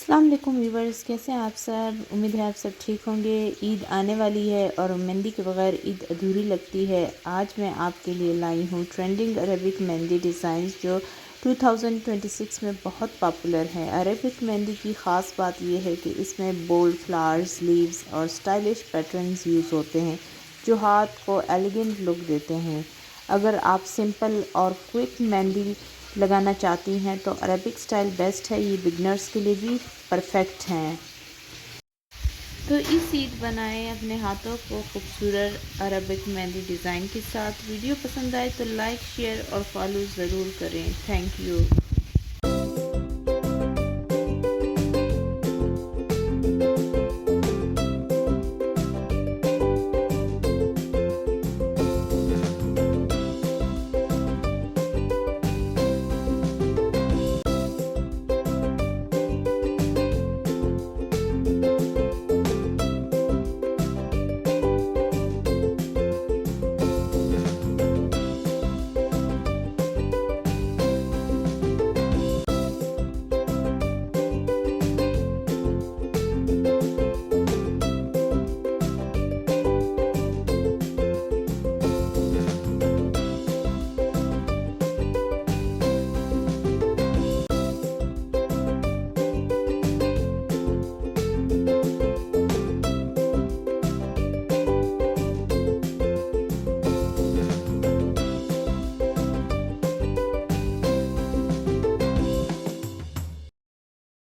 अस्सलाम वालेकुम व्यूवर्स, कैसे हैं आप सब। उम्मीद है आप सब ठीक होंगे। ईद आने वाली है और मेहंदी के बगैर ईद अधूरी लगती है। आज मैं आपके लिए लाई हूँ ट्रेंडिंग अरबिक मेहंदी डिज़ाइंस जो 2026 में बहुत पॉपुलर है। अरबिक मेहंदी की ख़ास बात यह है कि इसमें बोल्ड फ्लावर्स, लीव्स और स्टाइलिश पैटर्न्स यूज़ होते हैं जो हाथ को एलिगेंट लुक देते हैं। अगर आप सिंपल और क्विक मेहंदी लगाना चाहती हैं तो अरेबिक स्टाइल बेस्ट है। ये बिगनर्स के लिए भी परफेक्ट हैं। तो इस ईद बनाएं अपने हाथों को खूबसूरत अरेबिक मेहंदी डिज़ाइन के साथ। वीडियो पसंद आए तो लाइक, शेयर और फॉलो ज़रूर करें। Thank you.